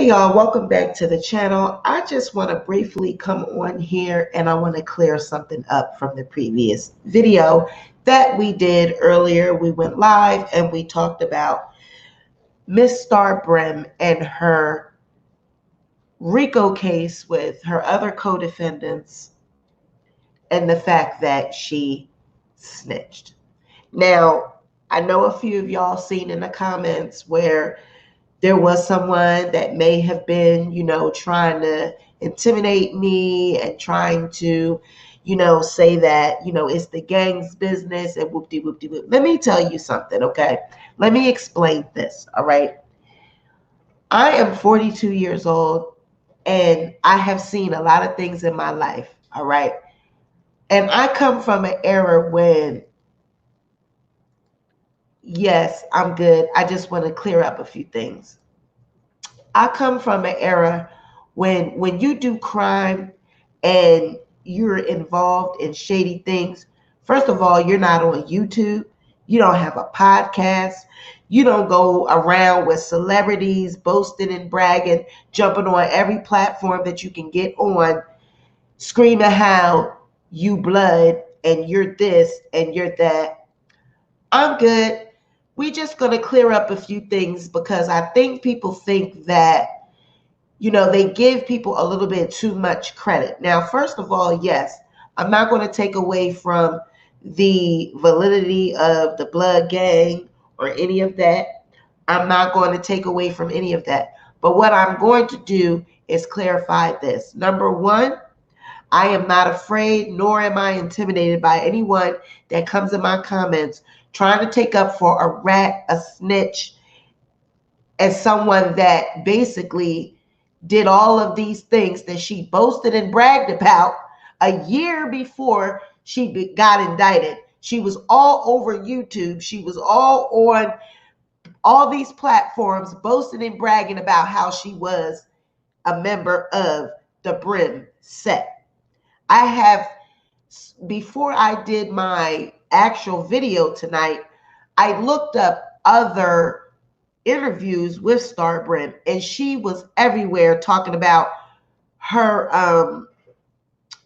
Hey y'all, welcome back to the channel. I just want to briefly come on here and I want to clear something up from the previous video that we did earlier. We went live and we talked about Miss Star Brim and her RICO case with her other co-defendants and the fact that she snitched. Now, I know a few of y'all seen in the comments where there was someone that may have been, trying to intimidate me and trying to, say that, it's the gang's business and whoop-de-whoop-de-whoop. Let me tell you something, okay? Let me explain this, all right? I am 42 years old and I have seen a lot of things in my life, all right? And I come from an era when, yes, I'm good. I just want to clear up a few things. I come from an era when you do crime and you're involved in shady things, first of all, you're not on YouTube. You don't have a podcast. You don't go around with celebrities boasting and bragging, jumping on every platform that you can get on, screaming how you blood and you're this and you're that. I'm good. We just going to clear up a few things because I think people think that, they give people a little bit too much credit. Now, first of all, yes, I'm not going to take away from the validity of the blood gang or any of that. I'm not going to take away from any of that. But what I'm going to do is clarify this. Number one, I am not afraid, nor am I intimidated by anyone that comes in my comments trying to take up for a rat, a snitch, as someone that basically did all of these things that she boasted and bragged about a year before she got indicted. She was all over YouTube. She was all on all these platforms boasting and bragging about how she was a member of the Brim set. I have, before I did my actual video tonight, I looked up other interviews with Star Brim, and she was everywhere talking about her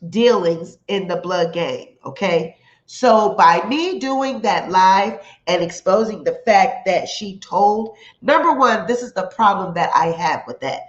dealings in the blood gang, okay? So by me doing that live and exposing the fact that she told, number one, this is the problem that I have with that.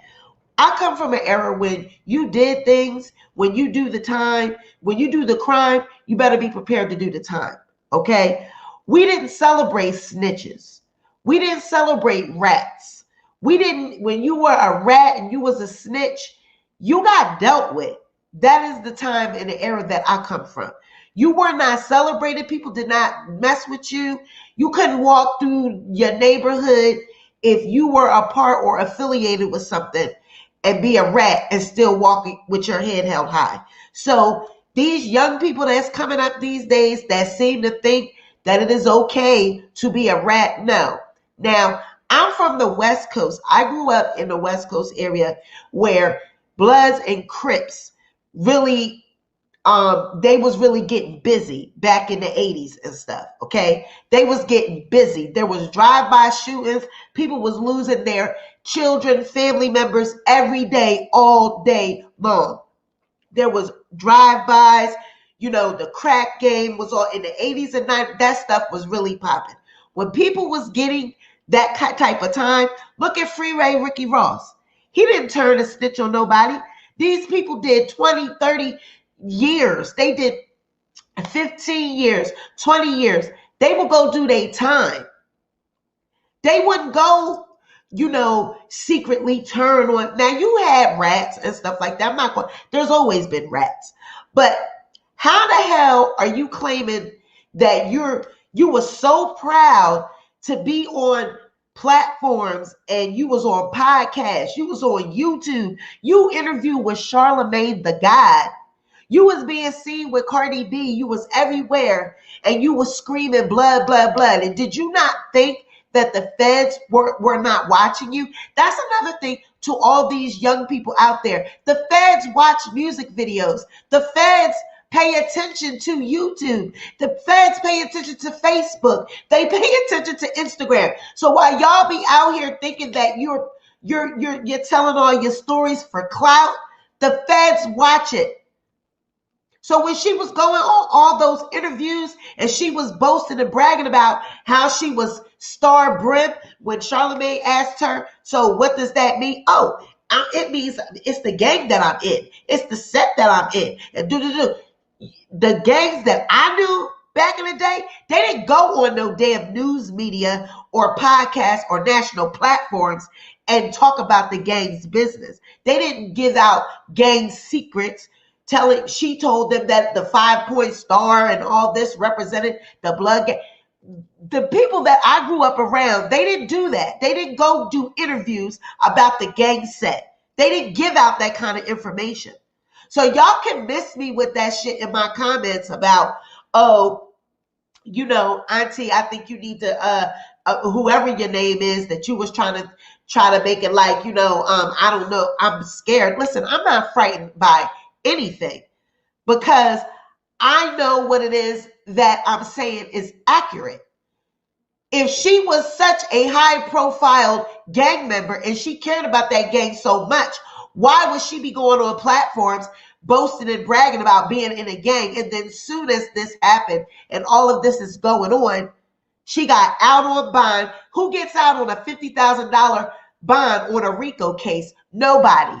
I come from an era when you did things, when you do the time, when you do the crime, you better be prepared to do the time, okay? We didn't celebrate snitches. We didn't celebrate rats. We didn't, when you were a rat and you was a snitch, you got dealt with. That is the time and the era that I come from. You were not celebrated. People did not mess with you. You couldn't walk through your neighborhood if you were a part or affiliated with something and be a rat and still walking with your head held high. So these young people that's coming up these days that seem to think that it is okay to be a rat, no. Now, I'm from the West Coast. I grew up in the West Coast area where Bloods and Crips really, they was really getting busy back in the 80s and stuff, okay? They was getting busy. There was drive-by shootings. People was losing their children, family members every day, all day long. There was drive-bys. The crack game was all in the 80s and 90s. That stuff was really popping. When people was getting that type of time, look at Freeway Ricky Ross. He didn't turn a snitch on nobody. These people did 20, 30 years. They did 15 years, 20 years. They would go do their time. They wouldn't go, secretly turn on. Now, you had rats and stuff like that. I'm not going, there's always been rats. But how the hell are you claiming that you were so proud to be on platforms and you was on podcasts, you was on YouTube, you interviewed with Charlemagne the God, you was being seen with Cardi B, you was everywhere, and you was screaming blood, blood, blood. And did you not think that the feds were not watching you? That's another thing to all these young people out there. The feds watch music videos. The feds pay attention to YouTube. The feds pay attention to Facebook. They pay attention to Instagram. So while y'all be out here thinking that you're You're telling all your stories for clout. The feds watch it. So when she was going on all those interviews and she was boasting and bragging about how she was star brim, when Charlamagne asked her, so what does that mean? Oh, it means it's the gang that I'm in. It's the set that I'm in. And the gangs that I knew back in the day, they didn't go on no damn news media or podcasts or national platforms and talk about the gang's business. They didn't give out gang secrets. She told them that the 5-point star and all this represented the blood gang. The people that I grew up around, they didn't do that. They didn't go do interviews about the gang set. They didn't give out that kind of information. So y'all can miss me with that shit in my comments about, oh, Auntie, I think you need to, whoever your name is that you was trying to make it like, I don't know, I'm scared. Listen, I'm not frightened by anything because I know what it is that I'm saying is accurate. If she was such a high profile gang member and she cared about that gang so much, why would she be going on platforms boasting and bragging about being in a gang? And then soon as this happened and all of this is going on, she got out on bond. Who gets out on a $50,000 bond on a RICO case? Nobody.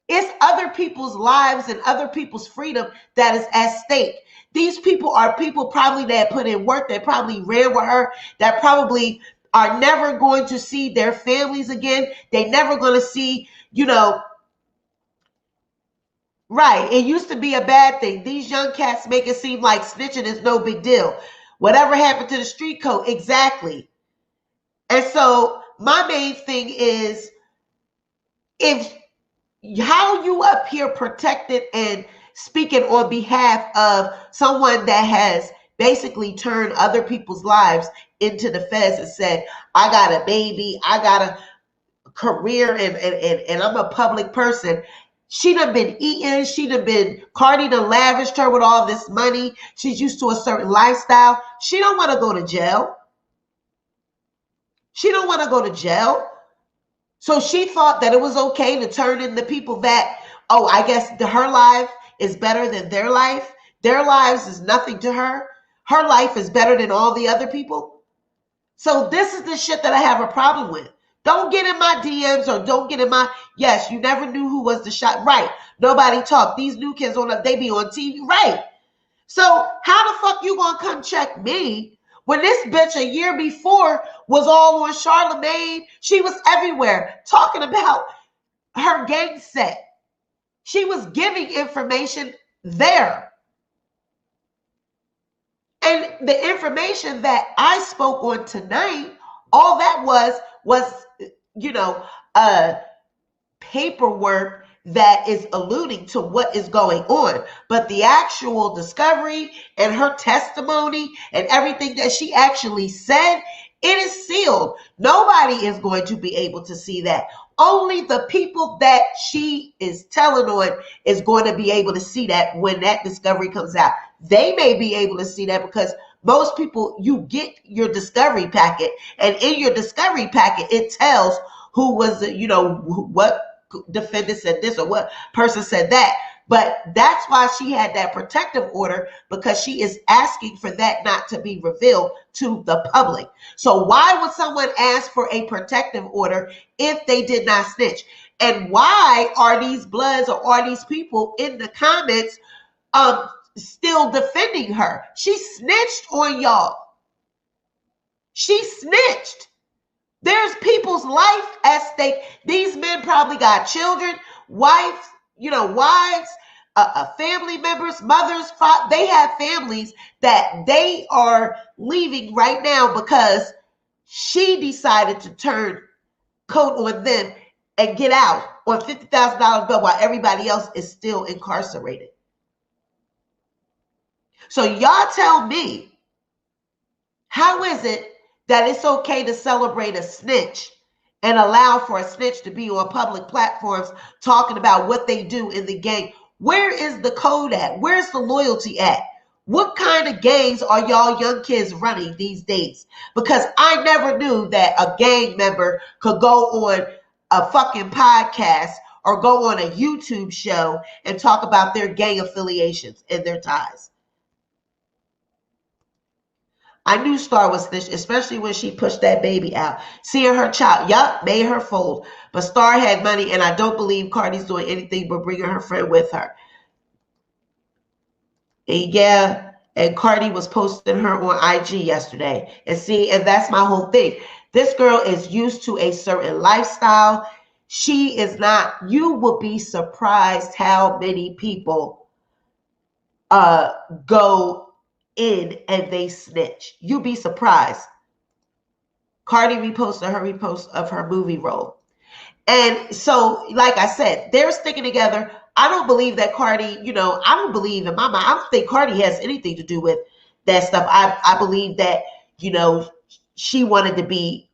It's other people's lives and other people's freedom that is at stake. These people are people probably that put in work, that probably ran with her, that probably are never going to see their families again. They never going to see, right. It used to be a bad thing. These young cats make it seem like snitching is no big deal. Whatever happened to the street code? Exactly. And so my main thing is, how you up here protected and speaking on behalf of someone that has basically turned other people's lives into the feds and said, I got a baby, I got a career, and I'm a public person. She done been eating, Cardi done lavished her with all this money. She's used to a certain lifestyle. She don't want to go to jail. She don't want to go to jail. So she thought that it was okay to turn in the people that, oh, I guess her life is better than their life. Their lives is nothing to her. Her life is better than all the other people. So this is the shit that I have a problem with. Don't get in my DMs or don't get in my, yes, you never knew who was the shot. Right. Nobody talked. These new kids they be on TV. Right. So how the fuck you gonna come check me when this bitch a year before was all on Charlamagne? She was everywhere talking about her gang set. She was giving information there. And the information that I spoke on tonight, all that was paperwork that is alluding to what is going on. But the actual discovery and her testimony and everything that she actually said, it is sealed. Nobody is going to be able to see that. Only the people that she is telling on is going to be able to see that when that discovery comes out. They may be able to see that because most people, you get your discovery packet, and in your discovery packet, it tells who was, what defendant said this or what person said that. But that's why she had that protective order, because she is asking for that not to be revealed to the public. So why would someone ask for a protective order if they did not snitch? And why are these Bloods or are these people in the comments still defending her? She snitched on y'all. She snitched. There's people's life at stake. These men probably got children, wives, family members, mothers, they have families that they are leaving right now because she decided to turn coat on them and get out on $50,000 bill while everybody else is still incarcerated. So y'all tell me, how is it that it's okay to celebrate a snitch and allow for a snitch to be on public platforms talking about what they do in the gang? Where is the code at? Where's the loyalty at? What kind of gangs are y'all young kids running these days? Because I never knew that a gang member could go on a fucking podcast or go on a YouTube show and talk about their gang affiliations and their ties. I knew Star was snitched, especially when she pushed that baby out. Seeing her child, yup, made her fold. But Star had money, and I don't believe Cardi's doing anything but bringing her friend with her. And yeah, and Cardi was posting her on IG yesterday. And see, and that's my whole thing. This girl is used to a certain lifestyle. She is not, you will be surprised how many people go in and they snitch. You'll be surprised. Cardi reposted her repost of her movie role. And so, like I said, they're sticking together. I don't believe that Cardi, I don't believe in my mind. I don't think Cardi has anything to do with that stuff. I believe that, she wanted to be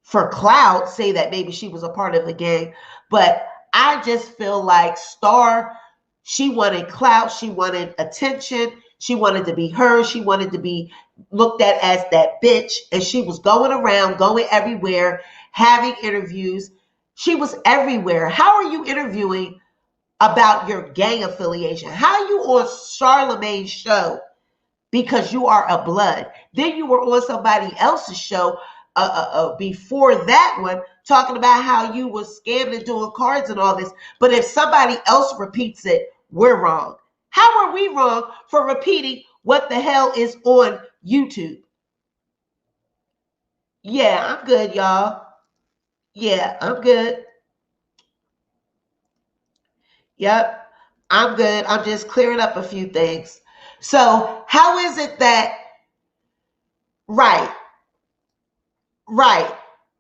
for Clout, say that maybe she was a part of the gang. But I just feel like Star, she wanted clout. She wanted attention. She wanted to be heard. She wanted to be looked at as that bitch. And she was going around, going everywhere, having interviews. She was everywhere. How are you interviewing about your gang affiliation? How are you on Charlemagne's show because you are a blood? Then you were on somebody else's show before that one talking about how you were scamming and doing cards and all this. But if somebody else repeats it, we're wrong. How are we wrong for repeating what the hell is on YouTube? Yeah, I'm good, y'all. Yeah, I'm good. Yep, I'm good. I'm just clearing up a few things. So how is it that, right,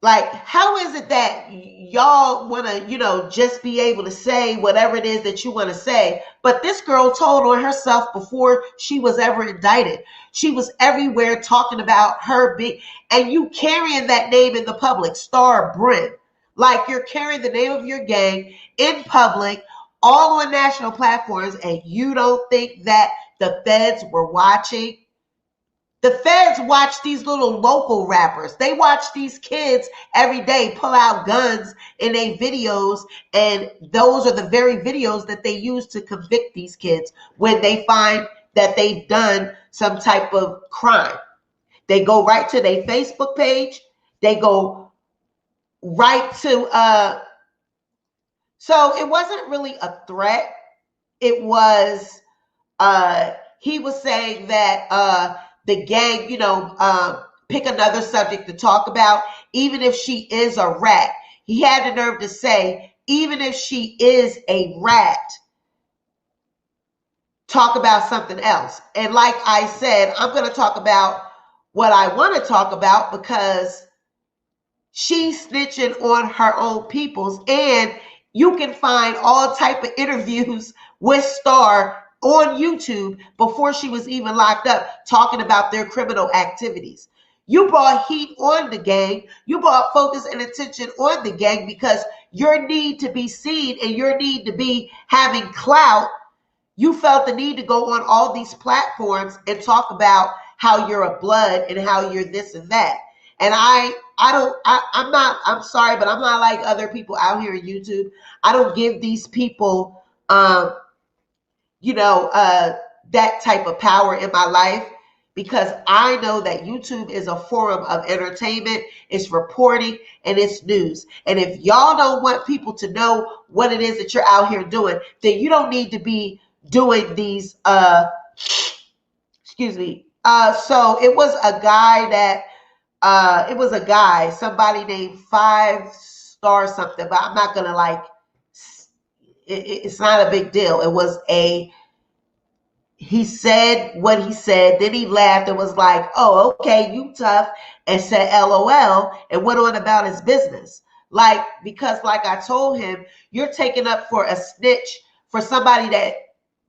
like, how is it that y'all want to, just be able to say whatever it is that you want to say? But this girl told on herself before she was ever indicted. She was everywhere talking about her being, and you carrying that name in the public, Star Brim. Like, you're carrying the name of your gang in public, all on national platforms, and you don't think that the feds were watching? The feds watch these little local rappers. They watch these kids every day pull out guns in their videos, and those are the very videos that they use to convict these kids when they find that they've done some type of crime. They go right to their Facebook page. They go right to so it wasn't really a threat. It was he was saying that the gang, pick another subject to talk about, even if she is a rat. He had the nerve to say, even if she is a rat, talk about something else. And like I said, I'm going to talk about what I want to talk about because she's snitching on her own peoples. And you can find all type of interviews with Star on YouTube before she was even locked up, talking about their criminal activities. You brought heat on the gang. You brought focus and attention on the gang because your need to be seen and your need to be having clout. You felt the need to go on all these platforms and talk about how you're a blood and how you're this and that. And I'm sorry, but I'm not like other people out here on YouTube. I don't give these people, that type of power in my life because I know that YouTube is a forum of entertainment, it's reporting, and it's news. And if y'all don't want people to know what it is that you're out here doing, then you don't need to be doing these, excuse me. So it was a guy somebody named 5 star something, but I'm not going to it's not a big deal. It was he said what he said, then he laughed and was like, oh, okay, you tough, and said LOL and went on about his business. Because like I told him, you're taking up for a snitch, for somebody that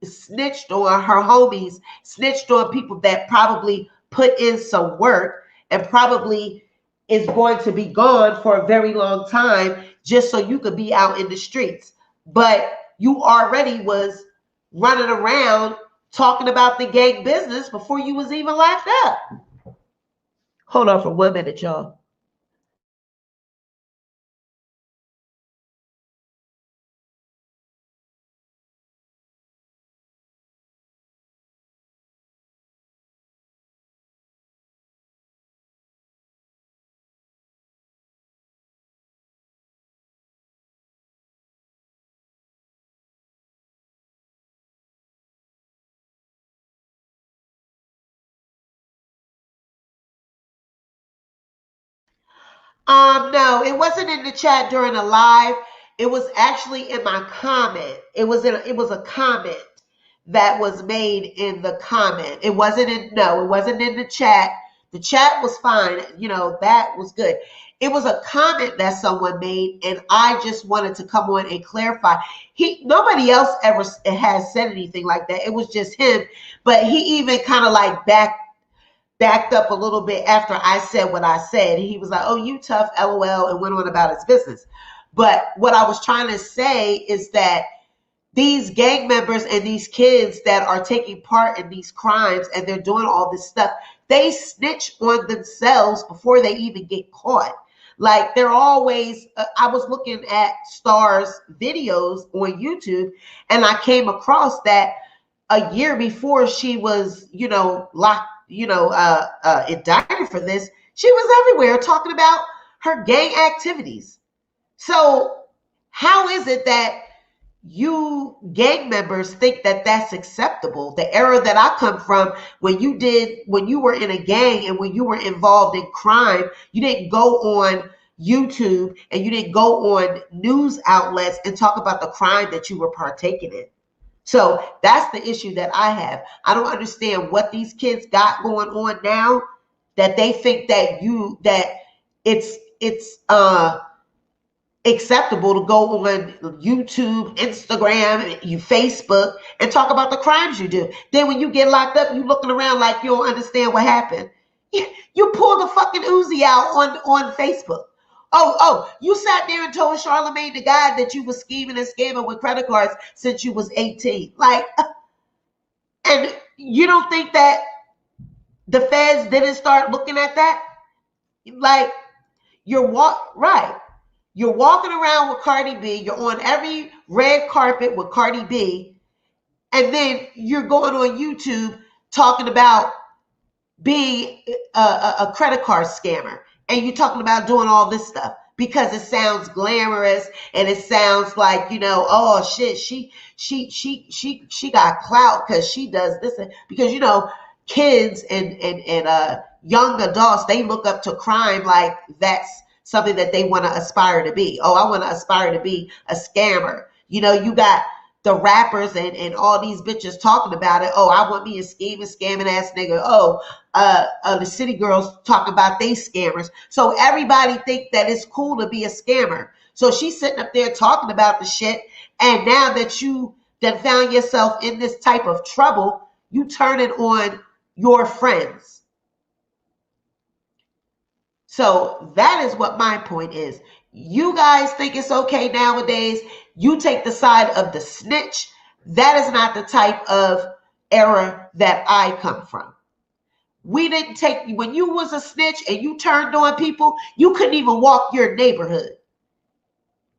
snitched on her homies, snitched on people that probably put in some work and probably is going to be gone for a very long time just so you could be out in the streets. But you already was running around talking about the gang business before you was even locked up. Hold on for 1 minute, y'all. No, it wasn't in the chat during the live. It was actually in my comment. It was a comment that was made in the comment. It wasn't in no, it wasn't in the chat. The chat was fine. You know, that was good. It was a comment that someone made, and I just wanted to come on and clarify. Nobody else ever has said anything like that. It was just him, but he even kind of like backed up a little bit after I said what I said. He was like, "Oh, you tough, LOL," and went on about his business. But what I was trying to say is that these gang members and these kids that are taking part in these crimes and they're doing all this stuff, they snitch on themselves before they even get caught. Like they're always, I was looking at Star's videos on YouTube and I came across that a year before she was, locked, indicted for this, she was everywhere talking about her gang activities. So how is it that you gang members think that that's acceptable? The era that I come from, when you were in a gang and when you were involved in crime, you didn't go on YouTube and you didn't go on news outlets and talk about the crime that you were partaking in. So that's the issue that I have. I don't understand what these kids got going on now that they think that it's acceptable to go on YouTube, Instagram, Facebook, and talk about the crimes you do. Then when you get locked up, you looking around like you don't understand what happened. You pull the fucking Uzi out on Facebook. Oh, you sat there and told Charlamagne the God that you was scheming and scamming with credit cards since you was 18. Like, and you don't think that the feds didn't start looking at that? Like, right. You're walking around with Cardi B. You're on every red carpet with Cardi B. And then you're going on YouTube talking about being a credit card scammer. And you're talking about doing all this stuff because it sounds glamorous and it sounds like, oh shit, she got clout because she does this. Because, kids and young adults, they look up to crime like that's something that they want to aspire to be. Oh, I want to aspire to be a scammer. You got the rappers and all these bitches talking about it. Oh, I want me a scamming ass nigga. Oh, the city girls talking about they scammers. So everybody think that it's cool to be a scammer. So she's sitting up there talking about the shit. And now that you that found yourself in this type of trouble, you turn it on your friends. So that is what my point is. You guys think it's okay nowadays. You take the side of the snitch. That is not the type of era that I come from. We didn't take, when you was a snitch and you turned on people, you couldn't even walk your neighborhood.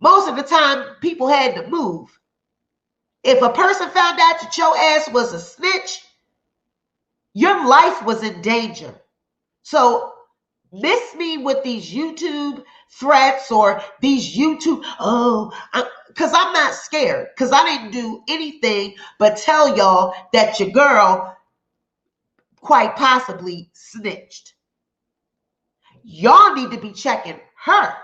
Most of the time, people had to move. If a person found out that your ass was a snitch, your life was in danger. So miss me with these YouTube threats or these YouTube, because I'm not scared, because I didn't do anything but tell y'all that your girl quite possibly snitched. Y'all need to be checking her.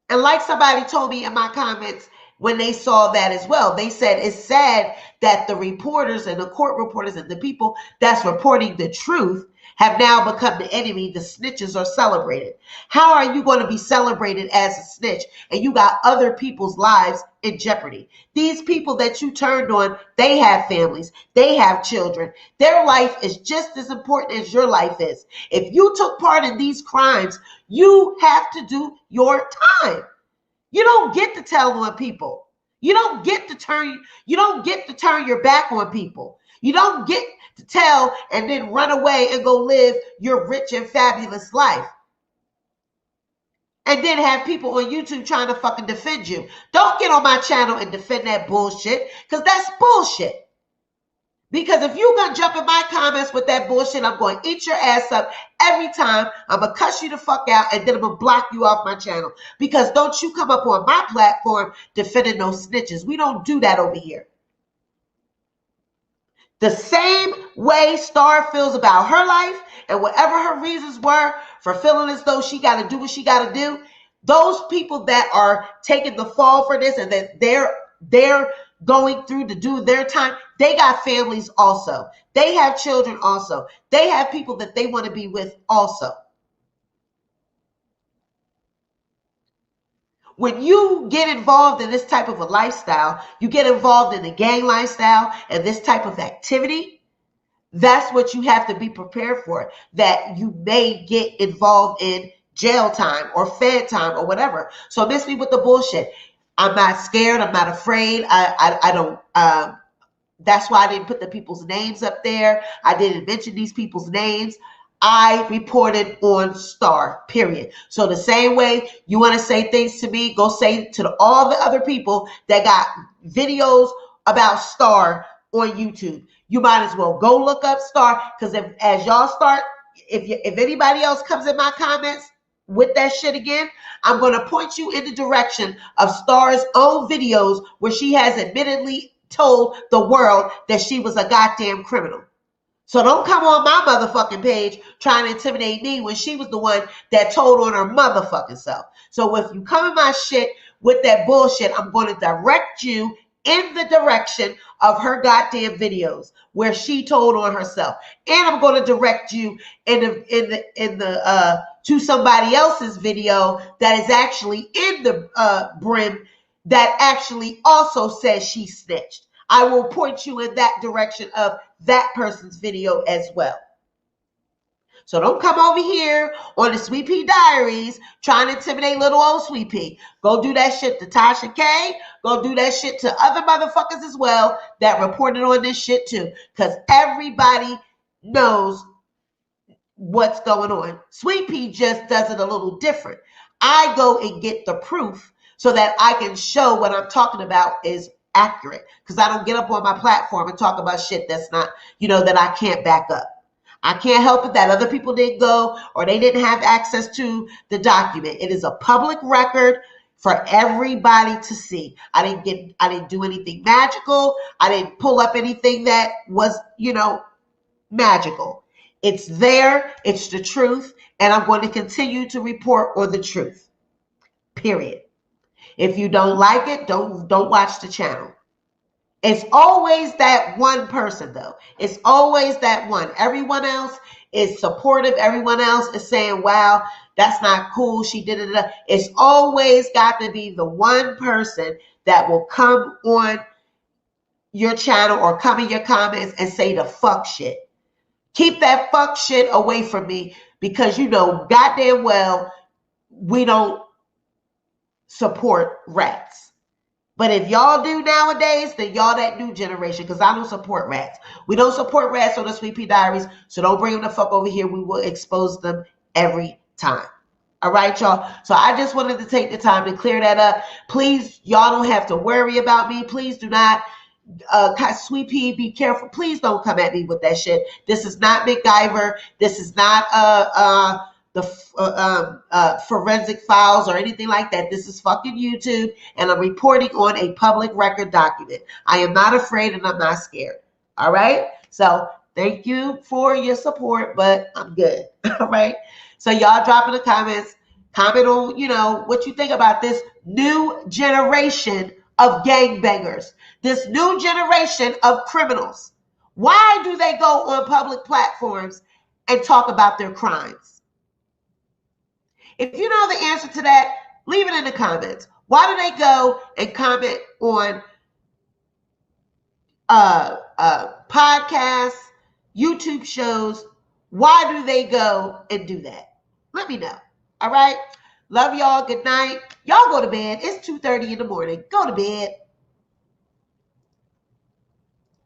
And like somebody told me in my comments when they saw that as well, they said it's sad that the reporters and the court reporters and the people that's reporting the truth have now become the enemy. The snitches are celebrated. How are you going to be celebrated as a snitch and you got other people's lives in jeopardy? These people that you turned on, they have families, they have children. Their life is just as important as your life is. If you took part in these crimes, you have to do your time. You don't get to tell on people. You don't get to turn your back on people. You don't get to tell and then run away and go live your rich and fabulous life. And then have people on YouTube trying to fucking defend you. Don't get on my channel and defend that bullshit, because that's bullshit. Because if you're going to jump in my comments with that bullshit, I'm going to eat your ass up every time. I'm going to cuss you the fuck out, and then I'm going to block you off my channel. Because don't you come up on my platform defending those snitches. We don't do that over here. The same way Star feels about her life and whatever her reasons were for feeling as though she got to do what she got to do. Those people that are taking the fall for this and that they're going through to do their time, they got families also. They have children also. They have people that they want to be with also. When you get involved in this type of a lifestyle, you get involved in the gang lifestyle and this type of activity, that's what you have to be prepared for, that you may get involved in jail time or fed time or whatever. So miss me with the bullshit. I'm not scared. I'm not afraid. I don't, that's why I didn't put the people's names up there. I didn't mention these people's names. I reported on Star, period. So the same way you want to say things to me, go say to all the other people that got videos about Star on YouTube. You might as well go look up Star, because as y'all start, if anybody else comes in my comments with that shit again, I'm going to point you in the direction of Star's own videos where she has admittedly told the world that she was a goddamn criminal. So don't come on my motherfucking page trying to intimidate me when she was the one that told on her motherfucking self. So if you come in my shit with that bullshit, I'm going to direct you in the direction of her goddamn videos where she told on herself, and I'm going to direct you in the to somebody else's video that is actually in the brim that actually also says she snitched. I will point you in that direction of that person's video as well. So don't come over here on the Sweet Pea Diaries trying to intimidate little old Sweet Pea. Go do that shit to Tasha K. Go do that shit to other motherfuckers as well that reported on this shit too. Because everybody knows what's going on. Sweet Pea just does it a little different. I go and get the proof so that I can show what I'm talking about is accurate, because I don't get up on my platform and talk about shit that's not, that I can't back up. I can't help it that other people didn't go or they didn't have access to the document. It is a public record for everybody to see. I didn't do anything magical. I didn't pull up anything that was, magical. It's there. It's the truth. And I'm going to continue to report on the truth. Period. If you don't like it, don't watch the channel. It's always that one person, though. It's always that one. Everyone else is supportive. Everyone else is saying, wow, that's not cool. She did it. It's always got to be the one person that will come on your channel or come in your comments and say the fuck shit. Keep that fuck shit away from me, because goddamn well we don't support rats. But if y'all do nowadays, then y'all that new generation, because I don't support rats. We don't support rats on the Sweet Pea Diaries, so don't bring them the fuck over here. We will expose them every time. All right, y'all? So I just wanted to take the time to clear that up. Please, y'all don't have to worry about me. Please do not, Sweet Pea, be careful. Please don't come at me with that shit. This is not MacGyver. This is not the forensic files or anything like that. This is fucking YouTube, and I'm reporting on a public record document. I am not afraid and I'm not scared. All right? So thank you for your support, but I'm good. All right? So y'all drop in the comments. Comment on, what you think about this new generation of gangbangers, this new generation of criminals. Why do they go on public platforms and talk about their crimes? If you know the answer to that, leave it in the comments. Why do they go and comment on podcasts, YouTube shows? Why do they go and do that? Let me know. All right? Love y'all. Good night. Y'all go to bed. It's 2:30 in the morning. Go to bed.